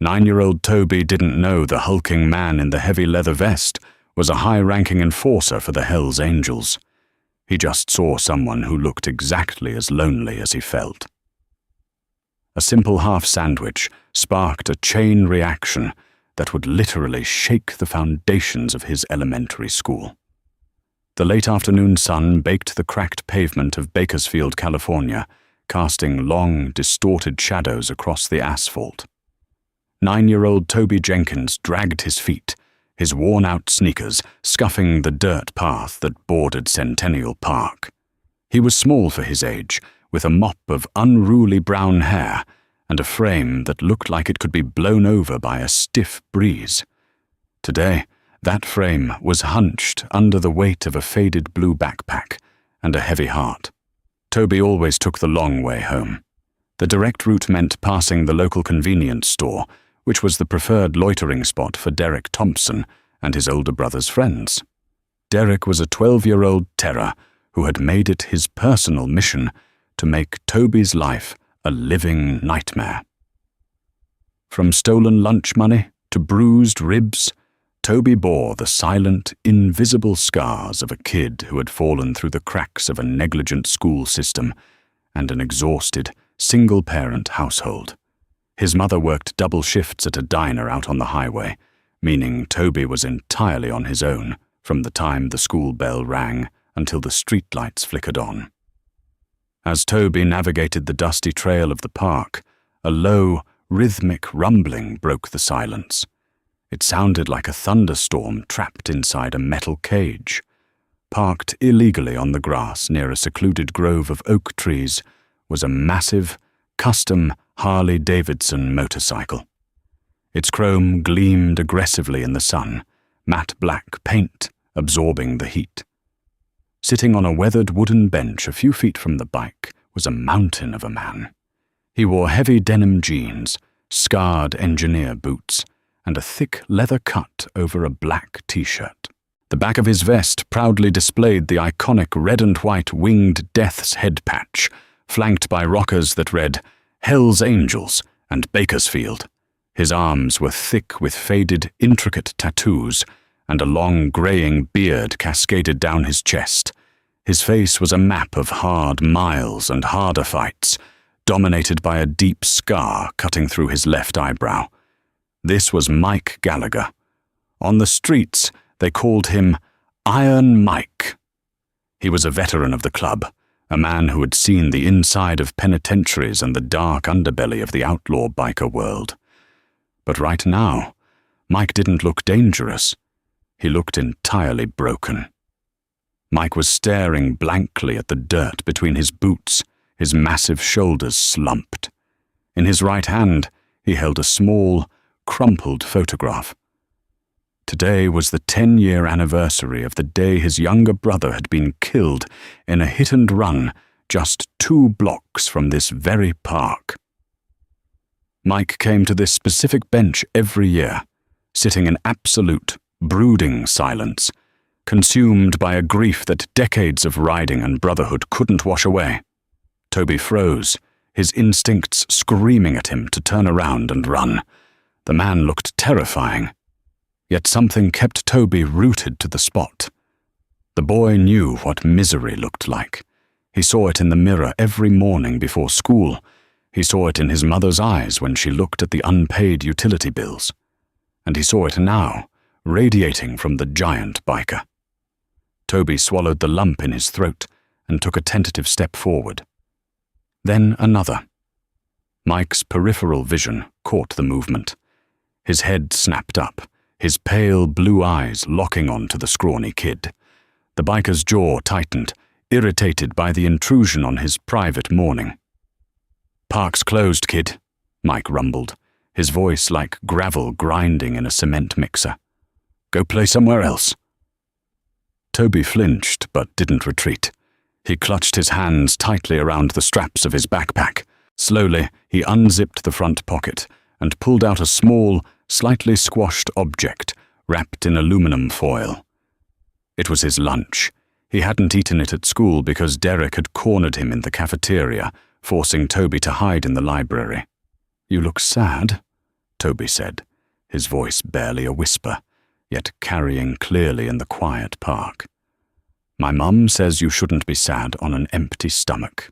9-year-old Toby didn't know the hulking man in the heavy leather vest was a high-ranking enforcer for the Hells Angels. He just saw someone who looked exactly as lonely as he felt. A simple half sandwich sparked a chain reaction that would literally shake the foundations of his elementary school. The late afternoon sun baked the cracked pavement of Bakersfield, California, casting long, distorted shadows across the asphalt. 9-year-old Toby Jenkins dragged his feet, his worn-out sneakers scuffing the dirt path that bordered Centennial Park. He was small for his age, with a mop of unruly brown hair and a frame that looked like it could be blown over by a stiff breeze. Today, that frame was hunched under the weight of a faded blue backpack and a heavy heart. Toby always took the long way home. The direct route meant passing the local convenience store, which was the preferred loitering spot for Derek Thompson and his older brother's friends. Derek was a 12-year-old terror who had made it his personal mission to make Toby's life a living nightmare. From stolen lunch money to bruised ribs, Toby bore the silent, invisible scars of a kid who had fallen through the cracks of a negligent school system and an exhausted, single-parent household. His mother worked double shifts at a diner out on the highway, meaning Toby was entirely on his own from the time the school bell rang until the streetlights flickered on. As Toby navigated the dusty trail of the park, a low, rhythmic rumbling broke the silence. It sounded like a thunderstorm trapped inside a metal cage. Parked illegally on the grass near a secluded grove of oak trees was a massive, custom Harley-Davidson motorcycle. Its chrome gleamed aggressively in the sun, matte black paint absorbing the heat. Sitting on a weathered wooden bench a few feet from the bike was a mountain of a man. He wore heavy denim jeans, scarred engineer boots, and a thick leather cut over a black t-shirt. The back of his vest proudly displayed the iconic red and white winged death's head patch, flanked by rockers that read Hells Angels and Bakersfield. His arms were thick with faded, intricate tattoos, and a long graying beard cascaded down his chest. His face was a map of hard miles and harder fights, dominated by a deep scar cutting through his left eyebrow. This was Mike Gallagher. On the streets, they called him Iron Mike. He was a veteran of the club, a man who had seen the inside of penitentiaries and the dark underbelly of the outlaw biker world. But right now, Mike didn't look dangerous. He looked entirely broken. Mike was staring blankly at the dirt between his boots, his massive shoulders slumped. In his right hand, he held a small, crumpled photograph. Today was the 10-year anniversary of the day his younger brother had been killed in a hit-and-run just 2 blocks from this very park. Mike came to this specific bench every year, sitting in absolute, brooding silence, consumed by a grief that decades of riding and Brotherhood couldn't wash away. Toby froze, his instincts screaming at him to turn around and run. The man looked terrifying, yet something kept Toby rooted to the spot. The boy knew what misery looked like. He saw it in the mirror every morning before school. He saw it in his mother's eyes when she looked at the unpaid utility bills. And he saw it now, radiating from the giant biker. Toby swallowed the lump in his throat and took a tentative step forward. Then another. Mike's peripheral vision caught the movement. His head snapped up, his pale blue eyes locking onto the scrawny kid. The biker's jaw tightened, irritated by the intrusion on his private morning. "Park's closed, kid," Mike rumbled, his voice like gravel grinding in a cement mixer. "Go play somewhere else." Toby flinched but didn't retreat. He clutched his hands tightly around the straps of his backpack. Slowly, he unzipped the front pocket and pulled out a small, slightly squashed object wrapped in aluminum foil. It was his lunch. He hadn't eaten it at school because Derek had cornered him in the cafeteria, forcing Toby to hide in the library. "You look sad," Toby said, his voice barely a whisper, yet carrying clearly in the quiet park. My mum says you shouldn't be sad on an empty stomach.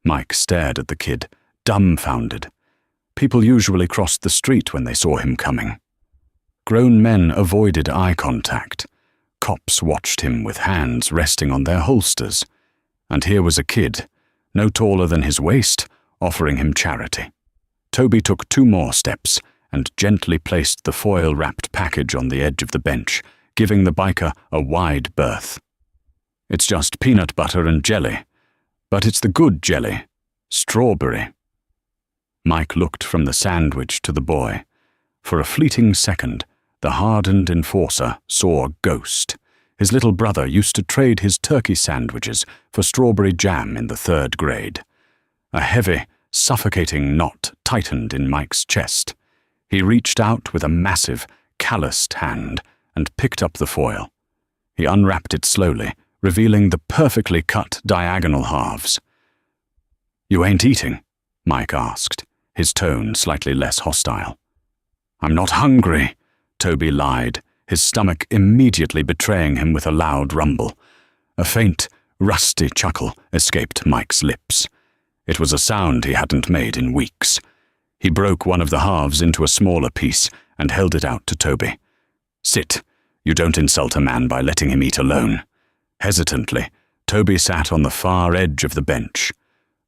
Mike stared at the kid, dumbfounded. People usually crossed the street when they saw him coming. Grown men avoided eye contact. Cops watched him with hands resting on their holsters. And here was a kid, no taller than his waist, offering him charity. Toby took 2 more steps and gently placed the foil-wrapped package on the edge of the bench, giving the biker a wide berth. It's just peanut butter and jelly, but it's the good jelly, strawberry. Mike looked from the sandwich to the boy. For a fleeting second, the hardened enforcer saw a ghost. His little brother used to trade his turkey sandwiches for strawberry jam in the 3rd grade. A heavy, suffocating knot tightened in Mike's chest. He reached out with a massive, calloused hand and picked up the foil. He unwrapped it slowly, revealing the perfectly cut diagonal halves. "You ain't eating?" Mike asked, his tone slightly less hostile. "I'm not hungry," Toby lied, his stomach immediately betraying him with a loud rumble. A faint, rusty chuckle escaped Mike's lips. It was a sound he hadn't made in weeks. He broke one of the halves into a smaller piece and held it out to Toby. "Sit. You don't insult a man by letting him eat alone." Hesitantly, Toby sat on the far edge of the bench.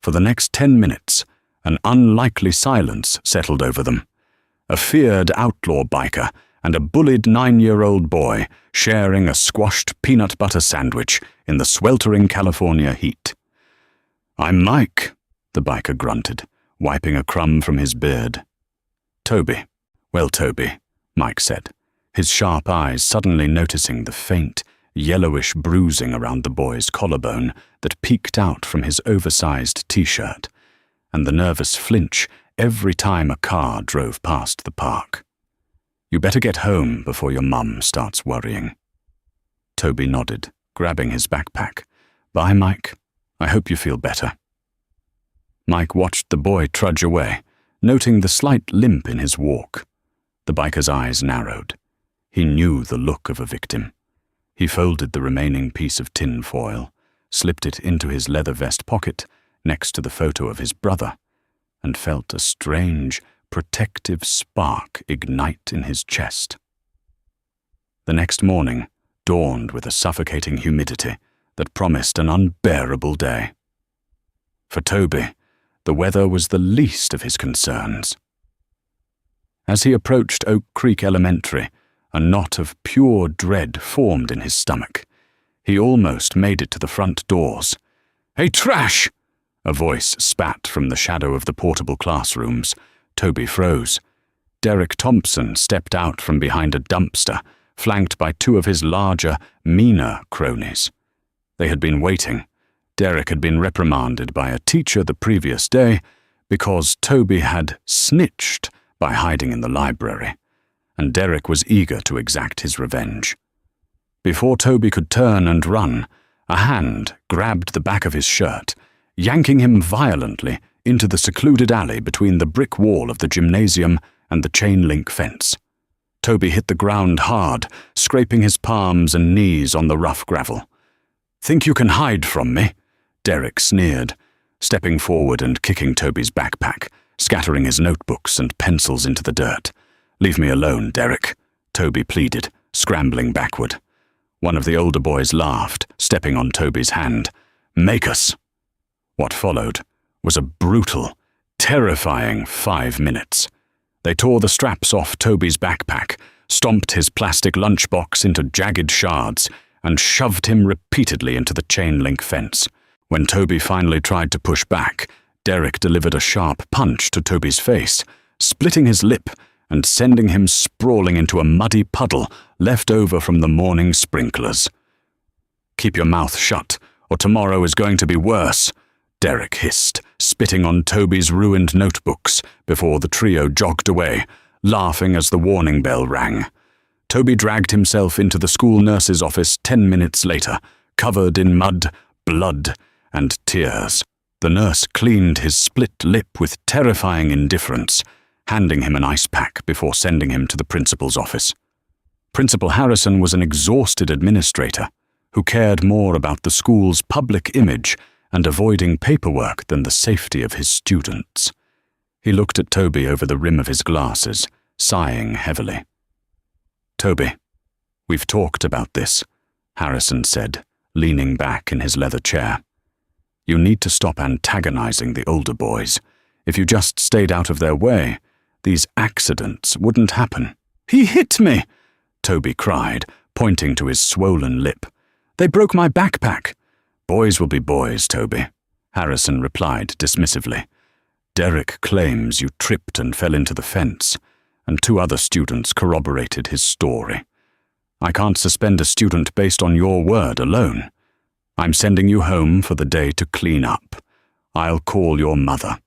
For the next 10 minutes, an unlikely silence settled over them. A feared outlaw biker and a bullied 9-year-old boy sharing a squashed peanut butter sandwich in the sweltering California heat. "I'm Mike," the biker grunted, wiping a crumb from his beard. "Toby." "Well, Toby," Mike said, his sharp eyes suddenly noticing the faint, yellowish bruising around the boy's collarbone that peeked out from his oversized t-shirt, and the nervous flinch every time a car drove past the park. "You better get home before your mum starts worrying." Toby nodded, grabbing his backpack. "Bye, Mike. I hope you feel better." Mike watched the boy trudge away, noting the slight limp in his walk. The biker's eyes narrowed. He knew the look of a victim. He folded the remaining piece of tin foil, slipped it into his leather vest pocket next to the photo of his brother, and felt a strange, protective spark ignite in his chest. The next morning dawned with a suffocating humidity that promised an unbearable day. For Toby, the weather was the least of his concerns. As he approached Oak Creek Elementary, a knot of pure dread formed in his stomach. He almost made it to the front doors. "Hey, trash!" A voice spat from the shadow of the portable classrooms. Toby froze. Derek Thompson stepped out from behind a dumpster, flanked by 2 of his larger, meaner cronies. They had been waiting. Derek had been reprimanded by a teacher the previous day because Toby had snitched by hiding in the library, and Derek was eager to exact his revenge. Before Toby could turn and run, a hand grabbed the back of his shirt, yanking him violently into the secluded alley between the brick wall of the gymnasium and the chain-link fence. Toby hit the ground hard, scraping his palms and knees on the rough gravel. "Think you can hide from me?" Derek sneered, stepping forward and kicking Toby's backpack, scattering his notebooks and pencils into the dirt. "Leave me alone, Derek," Toby pleaded, scrambling backward. One of the older boys laughed, stepping on Toby's hand. "Make us." What followed was a brutal, terrifying 5 minutes. They tore the straps off Toby's backpack, stomped his plastic lunchbox into jagged shards, and shoved him repeatedly into the chain-link fence. When Toby finally tried to push back, Derek delivered a sharp punch to Toby's face, splitting his lip and sending him sprawling into a muddy puddle left over from the morning sprinklers. "Keep your mouth shut, or tomorrow is going to be worse," Derek hissed, spitting on Toby's ruined notebooks before the trio jogged away, laughing as the warning bell rang. Toby dragged himself into the school nurse's office 10 minutes later, covered in mud, blood, and tears. The nurse cleaned his split lip with terrifying indifference, handing him an ice pack before sending him to the principal's office. Principal Harrison was an exhausted administrator who cared more about the school's public image and avoiding paperwork than the safety of his students. He looked at Toby over the rim of his glasses, sighing heavily. "Toby, we've talked about this," Harrison said, leaning back in his leather chair. "You need to stop antagonizing the older boys. If you just stayed out of their way, these accidents wouldn't happen." "He hit me!" Toby cried, pointing to his swollen lip. "They broke my backpack." "Boys will be boys, Toby," Harrison replied dismissively. "Derek claims you tripped and fell into the fence, and 2 other students corroborated his story. I can't suspend a student based on your word alone. I'm sending you home for the day to clean up. I'll call your mother."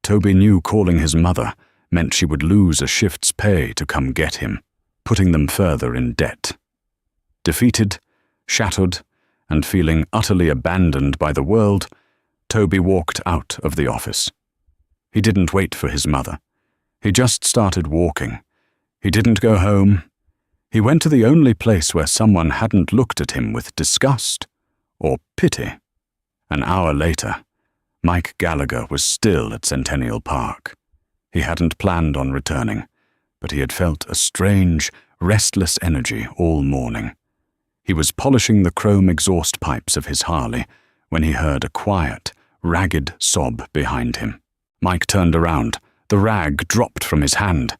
Toby knew calling his mother meant she would lose a shift's pay to come get him, putting them further in debt. Defeated, shattered, and feeling utterly abandoned by the world, Toby walked out of the office. He didn't wait for his mother. He just started walking. He didn't go home. He went to the only place where someone hadn't looked at him with disgust or pity. An hour later, Mike Gallagher was still at Centennial Park. He hadn't planned on returning, but he had felt a strange, restless energy all morning. He was polishing the chrome exhaust pipes of his Harley when he heard a quiet, ragged sob behind him. Mike turned around. The rag dropped from his hand.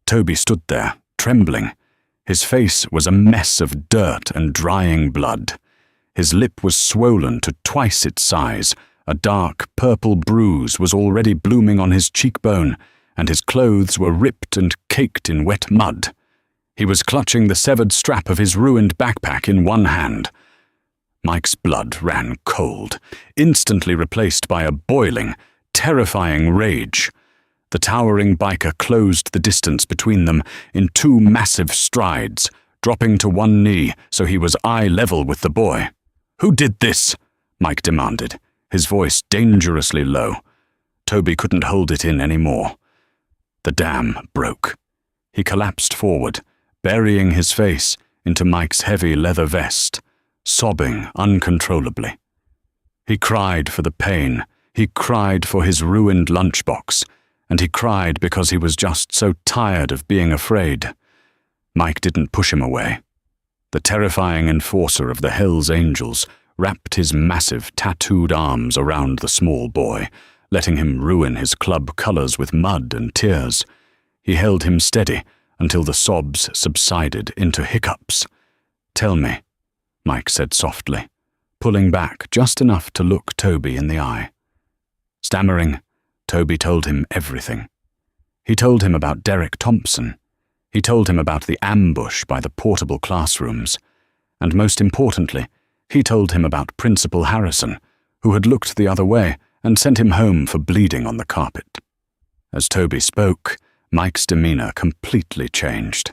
Toby stood there, trembling. His face was a mess of dirt and drying blood. His lip was swollen to twice its size. A dark purple bruise was already blooming on his cheekbone, and his clothes were ripped and caked in wet mud. He was clutching the severed strap of his ruined backpack in one hand. Mike's blood ran cold, instantly replaced by a boiling, terrifying rage. The towering biker closed the distance between them in 2 massive strides, dropping to one knee so he was eye level with the boy. "Who did this?" Mike demanded, his voice dangerously low. Toby couldn't hold it in anymore. The dam broke. He collapsed forward, burying his face into Mike's heavy leather vest, sobbing uncontrollably. He cried for the pain. He cried for his ruined lunchbox. And he cried because he was just so tired of being afraid. Mike didn't push him away. The terrifying enforcer of the Hells Angels wrapped his massive, tattooed arms around the small boy, letting him ruin his club colors with mud and tears. He held him steady until the sobs subsided into hiccups. "Tell me," Mike said softly, pulling back just enough to look Toby in the eye. Stammering, Toby told him everything. He told him about Derek Thompson. He told him about the ambush by the portable classrooms. And most importantly, he told him about Principal Harrison, who had looked the other way and sent him home for bleeding on the carpet. As Toby spoke, Mike's demeanor completely changed.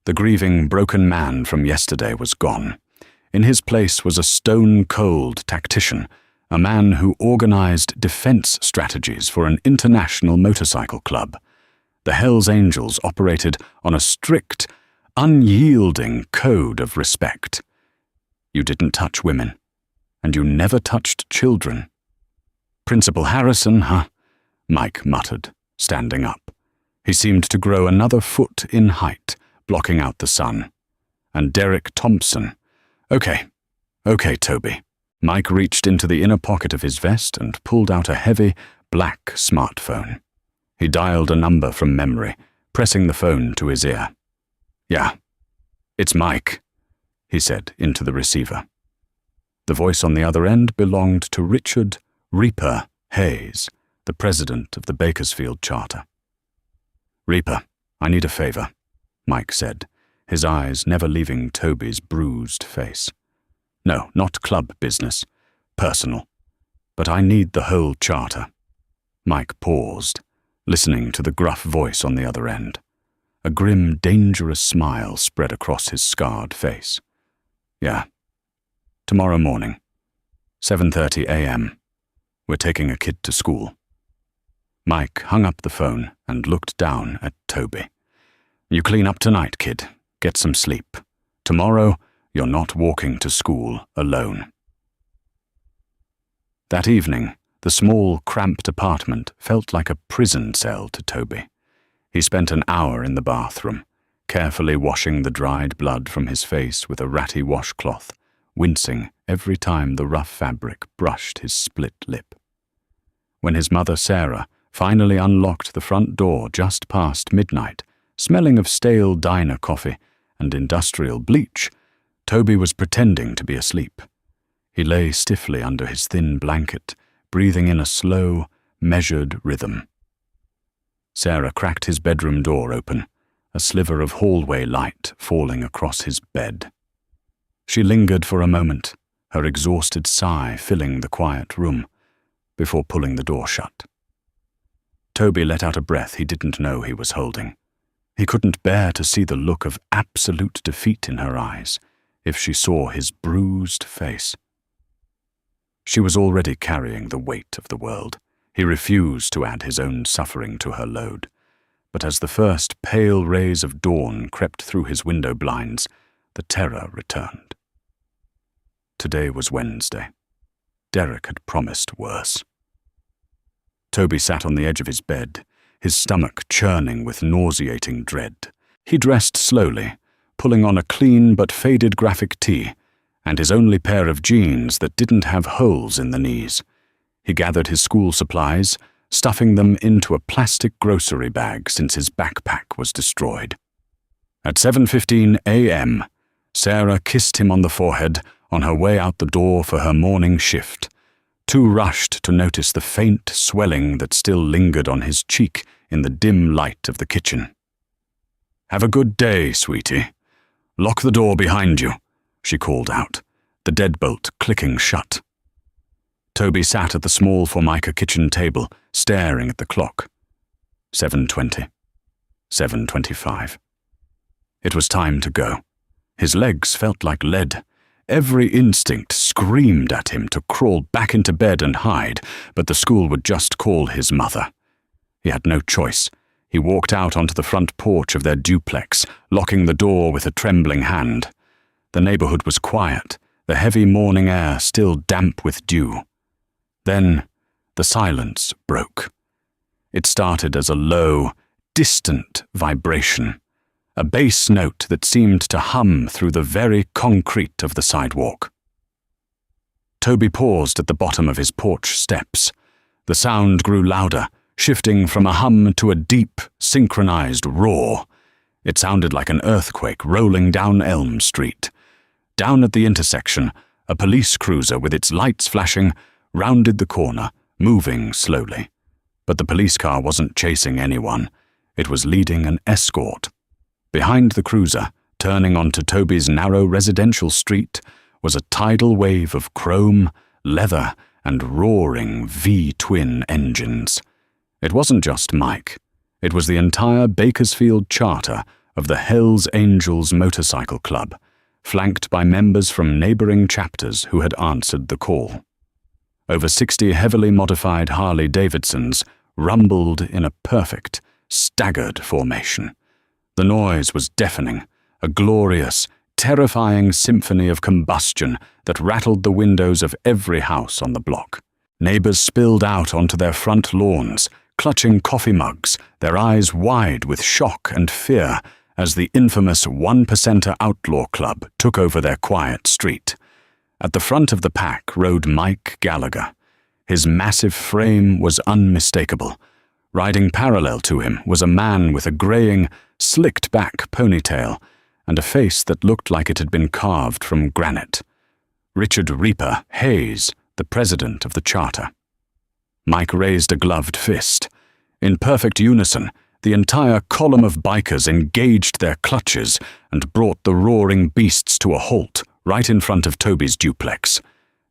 The grieving, broken man from yesterday was gone. In his place was a stone-cold tactician, a man who organized defense strategies for an international motorcycle club. The Hells Angels operated on a strict, unyielding code of respect. You didn't touch women, and you never touched children. "Principal Harrison, huh?" Mike muttered, standing up. He seemed to grow another foot in height, blocking out the sun. "And Derek Thompson. Okay, Toby." Mike reached into the inner pocket of his vest and pulled out a heavy, black smartphone. He dialed a number from memory, pressing the phone to his ear. "Yeah, it's Mike," he said into the receiver. The voice on the other end belonged to Richard Reaper Hayes, the president of the Bakersfield Charter. "Reaper, I need a favor," Mike said, his eyes never leaving Toby's bruised face. "No, not club business. Personal. But I need the whole charter." Mike paused, listening to the gruff voice on the other end. A grim, dangerous smile spread across his scarred face. "Yeah. Tomorrow morning. 7:30 a.m. We're taking a kid to school." Mike hung up the phone and looked down at Toby. "You clean up tonight, kid. Get some sleep. Tomorrow, you're not walking to school alone." That evening, the small, cramped apartment felt like a prison cell to Toby. He spent an hour in the bathroom, carefully washing the dried blood from his face with a ratty washcloth, wincing every time the rough fabric brushed his split lip. When his mother, Sarah, finally unlocked the front door just past midnight, smelling of stale diner coffee and industrial bleach, Toby was pretending to be asleep. He lay stiffly under his thin blanket, breathing in a slow, measured rhythm. Sarah cracked his bedroom door open, a sliver of hallway light falling across his bed. She lingered for a moment, her exhausted sigh filling the quiet room, before pulling the door shut. Toby let out a breath he didn't know he was holding. He couldn't bear to see the look of absolute defeat in her eyes if she saw his bruised face. She was already carrying the weight of the world. He refused to add his own suffering to her load. But as the first pale rays of dawn crept through his window blinds, the terror returned. Today was Wednesday. Derek had promised worse. Toby sat on the edge of his bed, his stomach churning with nauseating dread. He dressed slowly, pulling on a clean but faded graphic tee, and his only pair of jeans that didn't have holes in the knees. He gathered his school supplies, stuffing them into a plastic grocery bag since his backpack was destroyed. At 7:15 a.m., Sarah kissed him on the forehead on her way out the door for her morning shift, too rushed to notice the faint swelling that still lingered on his cheek in the dim light of the kitchen. "Have a good day, sweetie. Lock the door behind you," she called out, the deadbolt clicking shut. Toby sat at the small Formica kitchen table, staring at the clock. 7:20. 7:25. It was time to go. His legs felt like lead. Every instinct screamed at him to crawl back into bed and hide, but the school would just call his mother. He had no choice. He walked out onto the front porch of their duplex, locking the door with a trembling hand. The neighborhood was quiet, the heavy morning air still damp with dew. Then the silence broke. It started as a low, distant vibration, a bass note that seemed to hum through the very concrete of the sidewalk. Toby paused at the bottom of his porch steps. The sound grew louder, shifting from a hum to a deep, synchronized roar. It sounded like an earthquake rolling down Elm Street. Down at the intersection, a police cruiser with its lights flashing rounded the corner, moving slowly. But the police car wasn't chasing anyone. It was leading an escort. Behind the cruiser, turning onto Toby's narrow residential street, was a tidal wave of chrome, leather, and roaring V-twin engines. It wasn't just Mike. It was the entire Bakersfield charter of the Hells Angels Motorcycle Club, flanked by members from neighboring chapters who had answered the call. Over 60 heavily modified Harley-Davidsons rumbled in a perfect, staggered formation. The noise was deafening, a glorious, terrifying symphony of combustion that rattled the windows of every house on the block. Neighbors spilled out onto their front lawns, clutching coffee mugs, their eyes wide with shock and fear as the infamous 1%er Outlaw Club took over their quiet street. At the front of the pack rode Mike Gallagher. His massive frame was unmistakable. Riding parallel to him was a man with a graying, slicked-back ponytail and a face that looked like it had been carved from granite. Richard Reaper Hayes, the president of the charter. Mike raised a gloved fist. In perfect unison, the entire column of bikers engaged their clutches and brought the roaring beasts to a halt right in front of Toby's duplex.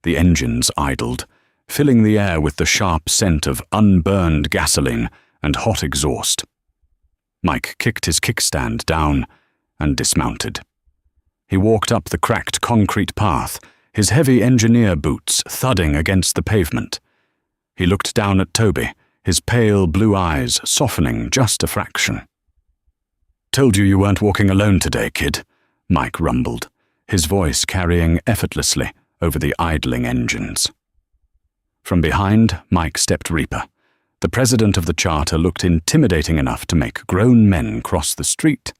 The engines idled, filling the air with the sharp scent of unburned gasoline and hot exhaust. Mike kicked his kickstand down and dismounted. He walked up the cracked concrete path, his heavy engineer boots thudding against the pavement. He looked down at Toby, his pale blue eyes softening just a fraction. "Told you you weren't walking alone today, kid," Mike rumbled, his voice carrying effortlessly over the idling engines. From behind, Mike stepped Reaper. The president of the charter looked intimidating enough to make grown men cross the street,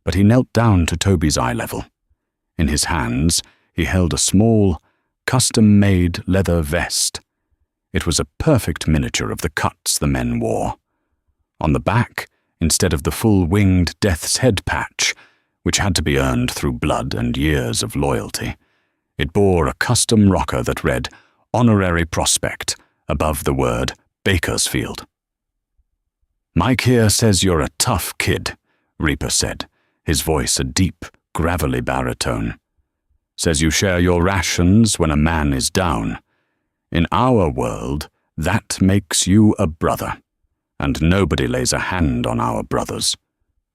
but he knelt down to Toby's eye level. In his hands, he held a small, custom-made leather vest. It was a perfect miniature of the cuts the men wore. On the back, instead of the full-winged death's head patch, which had to be earned through blood and years of loyalty, it bore a custom rocker that read "Honorary Prospect" above the word Bakersfield. "Mike here says you're a tough kid," Reaper said, his voice a deep, gravelly baritone. "Says you share your rations when a man is down. In our world, that makes you a brother, and nobody lays a hand on our brothers."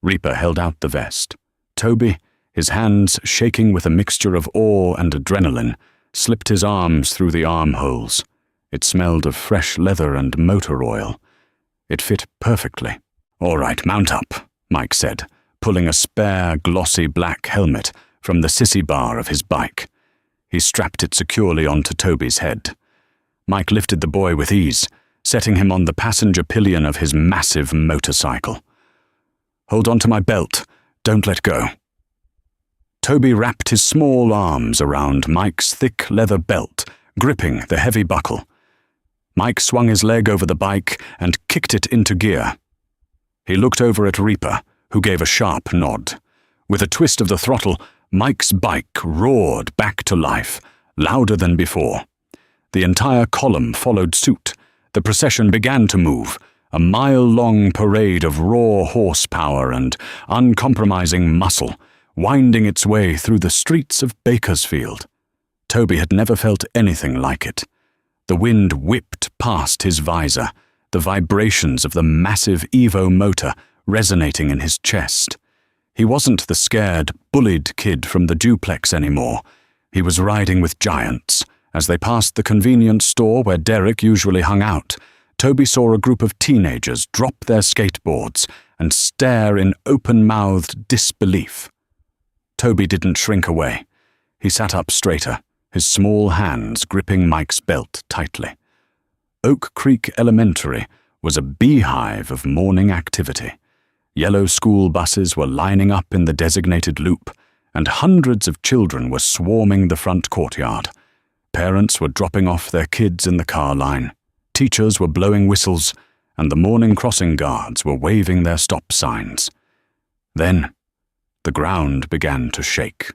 Reaper held out the vest. Toby, his hands shaking with a mixture of awe and adrenaline, slipped his arms through the armholes. It smelled of fresh leather and motor oil. It fit perfectly. "All right, mount up," Mike said, pulling a spare, glossy black helmet from the sissy bar of his bike. He strapped it securely onto Toby's head. Mike lifted the boy with ease, setting him on the passenger pillion of his massive motorcycle. "Hold on to my belt. Don't let go." Toby wrapped his small arms around Mike's thick leather belt, gripping the heavy buckle. Mike swung his leg over the bike and kicked it into gear. He looked over at Reaper, who gave a sharp nod. With a twist of the throttle, Mike's bike roared back to life, louder than before. The entire column followed suit. The procession began to move, a mile-long parade of raw horsepower and uncompromising muscle, winding its way through the streets of Bakersfield. Toby had never felt anything like it. The wind whipped past his visor, the vibrations of the massive Evo motor resonating in his chest. He wasn't the scared, bullied kid from the duplex anymore. He was riding with giants. As they passed the convenience store where Derek usually hung out, Toby saw a group of teenagers drop their skateboards and stare in open-mouthed disbelief. Toby didn't shrink away. He sat up straighter, his small hands gripping Mike's belt tightly. Oak Creek Elementary was a beehive of morning activity. Yellow school buses were lining up in the designated loop, and hundreds of children were swarming the front courtyard. Parents were dropping off their kids in the car line. Teachers were blowing whistles, and the morning crossing guards were waving their stop signs. Then, the ground began to shake.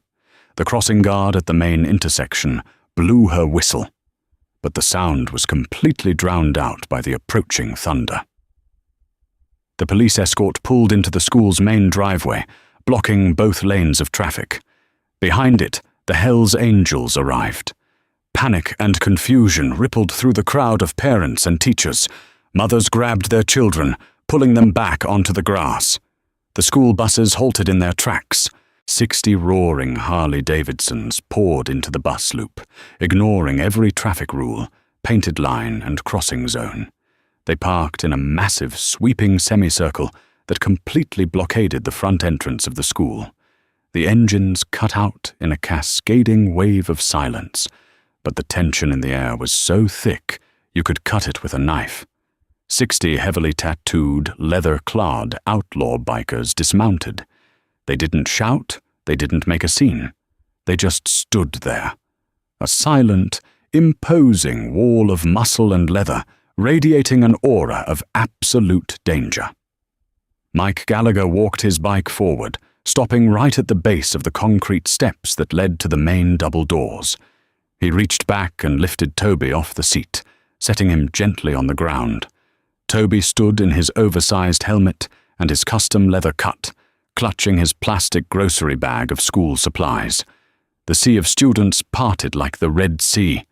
The crossing guard at the main intersection blew her whistle, but the sound was completely drowned out by the approaching thunder. The police escort pulled into the school's main driveway, blocking both lanes of traffic. Behind it, the Hells Angels arrived. Panic and confusion rippled through the crowd of parents and teachers. Mothers grabbed their children, pulling them back onto the grass. The school buses halted in their tracks. 60 roaring Harley-Davidsons poured into the bus loop, ignoring every traffic rule, painted line and crossing zone. They parked in a massive, sweeping semicircle that completely blockaded the front entrance of the school. The engines cut out in a cascading wave of silence, but the tension in the air was so thick you could cut it with a knife. 60 heavily tattooed, leather-clad outlaw bikers dismounted. They didn't shout, they didn't make a scene. They just stood there. A silent, imposing wall of muscle and leather, radiating an aura of absolute danger. Mike Gallagher walked his bike forward, stopping right at the base of the concrete steps that led to the main double doors. He reached back and lifted Toby off the seat, setting him gently on the ground. Toby stood in his oversized helmet and his custom leather cut, clutching his plastic grocery bag of school supplies. The sea of students parted like the Red Sea.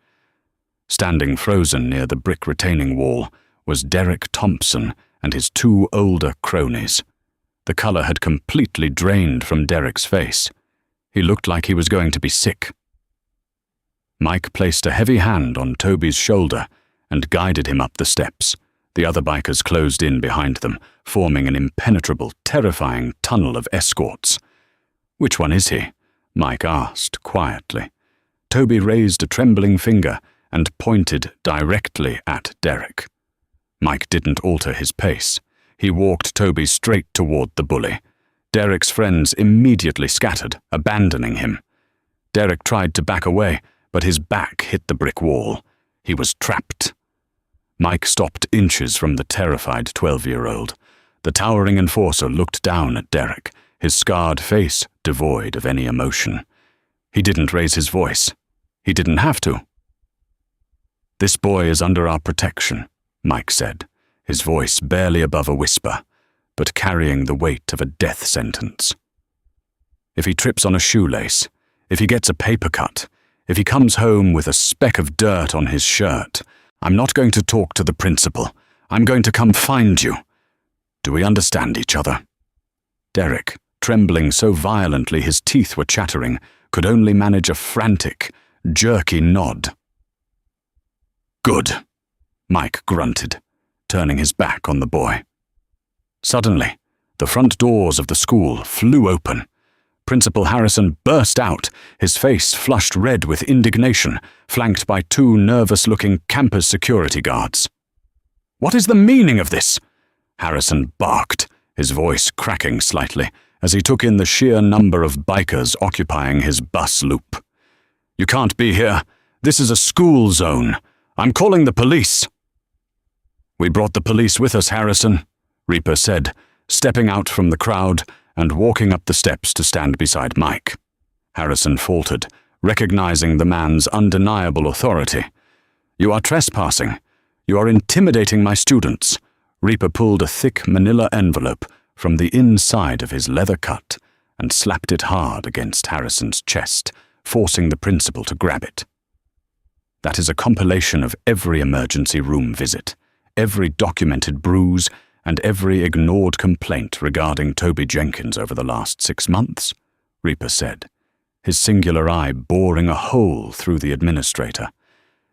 Standing frozen near the brick retaining wall was Derek Thompson and his 2 older cronies. The color had completely drained from Derek's face. He looked like he was going to be sick. Mike placed a heavy hand on Toby's shoulder and guided him up the steps, The other bikers closed in behind them, forming an impenetrable, terrifying tunnel of escorts. "Which one is he?" Mike asked quietly. Toby raised a trembling finger and pointed directly at Derek. Mike didn't alter his pace. He walked Toby straight toward the bully. Derek's friends immediately scattered, abandoning him. Derek tried to back away, but his back hit the brick wall. He was trapped. Mike stopped inches from the terrified 12-year-old. The towering enforcer looked down at Derek, his scarred face devoid of any emotion. He didn't raise his voice. He didn't have to. "This boy is under our protection," Mike said, his voice barely above a whisper, but carrying the weight of a death sentence. "If he trips on a shoelace, if he gets a paper cut, if he comes home with a speck of dirt on his shirt, I'm not going to talk to the principal. I'm going to come find you. Do we understand each other?" Derek, trembling so violently his teeth were chattering, could only manage a frantic, jerky nod. "Good," Mike grunted, turning his back on the boy. Suddenly, the front doors of the school flew open. Principal Harrison burst out, his face flushed red with indignation, flanked by two nervous-looking campus security guards. "What is the meaning of this?" Harrison barked, his voice cracking slightly, as he took in the sheer number of bikers occupying his bus loop. "You can't be here. This is a school zone. I'm calling the police." "We brought the police with us, Harrison," Reaper said, stepping out from the crowd and walking up the steps to stand beside Mike. Harrison faltered, recognizing the man's undeniable authority. "You are trespassing. You are intimidating my students." Reaper pulled a thick manila envelope from the inside of his leather cut and slapped it hard against Harrison's chest, forcing the principal to grab it. "That is a compilation of every emergency room visit, every documented bruise, and every ignored complaint regarding Toby Jenkins over the last 6 months," Reaper said, his singular eye boring a hole through the administrator.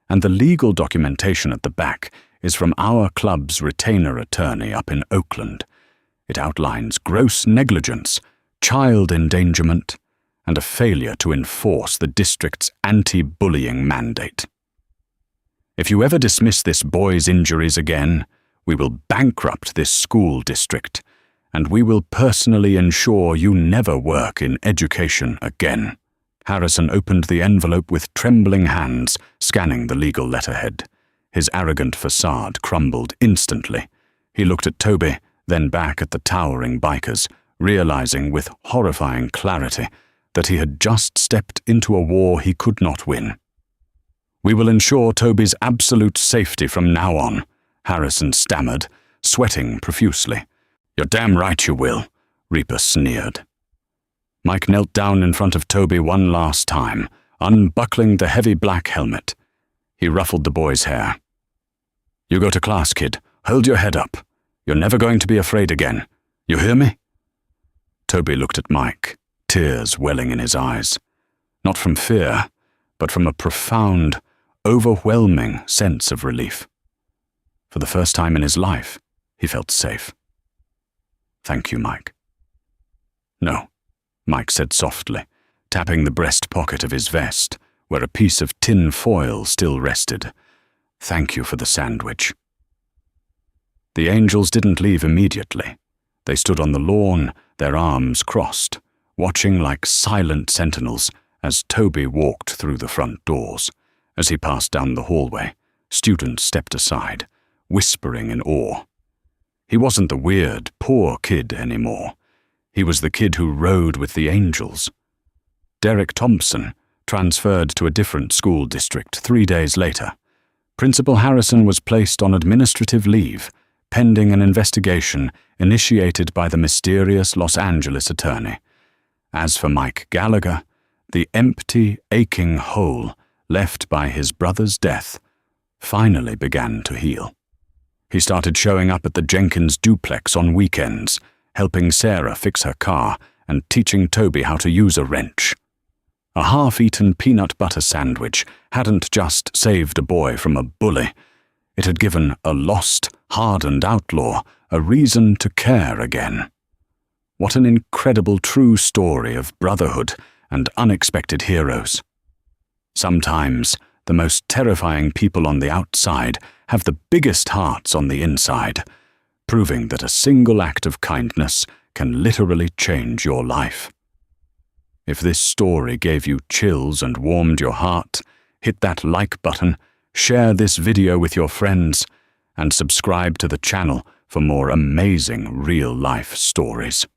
"And the legal documentation at the back is from our club's retainer attorney up in Oakland. It outlines gross negligence, child endangerment, and a failure to enforce the district's anti-bullying mandate. If you ever dismiss this boy's injuries again, we will bankrupt this school district, and we will personally ensure you never work in education again." Harrison opened the envelope with trembling hands, scanning the legal letterhead. His arrogant facade crumbled instantly. He looked at Toby, then back at the towering bikers, realizing with horrifying clarity that he had just stepped into a war he could not win. "We will ensure Toby's absolute safety from now on," Harrison stammered, sweating profusely. "You're damn right you will," Reaper sneered. Mike knelt down in front of Toby one last time, unbuckling the heavy black helmet. He ruffled the boy's hair. "You go to class, kid. Hold your head up. You're never going to be afraid again. You hear me?" Toby looked at Mike, tears welling in his eyes. Not from fear, but from a profound, overwhelming sense of relief. For the first time in his life, he felt safe. "Thank you, Mike." "No," Mike said softly, tapping the breast pocket of his vest, where a piece of tin foil still rested. "Thank you for the sandwich." The angels didn't leave immediately. They stood on the lawn, their arms crossed, watching like silent sentinels as Toby walked through the front doors. As he passed down the hallway, students stepped aside, whispering in awe. He wasn't the weird, poor kid anymore. He was the kid who rode with the angels. Derek Thompson transferred to a different school district 3 days later. Principal Harrison was placed on administrative leave, pending an investigation initiated by the mysterious Los Angeles attorney. As for Mike Gallagher, the empty, aching hole left by his brother's death finally began to heal. He started showing up at the Jenkins duplex on weekends, helping Sarah fix her car and teaching Toby how to use a wrench. A half-eaten peanut butter sandwich hadn't just saved a boy from a bully. It had given a lost, hardened outlaw a reason to care again. What an incredible true story of brotherhood and unexpected heroes. Sometimes, the most terrifying people on the outside have the biggest hearts on the inside, proving that a single act of kindness can literally change your life. If this story gave you chills and warmed your heart, hit that like button, share this video with your friends, and subscribe to the channel for more amazing real-life stories.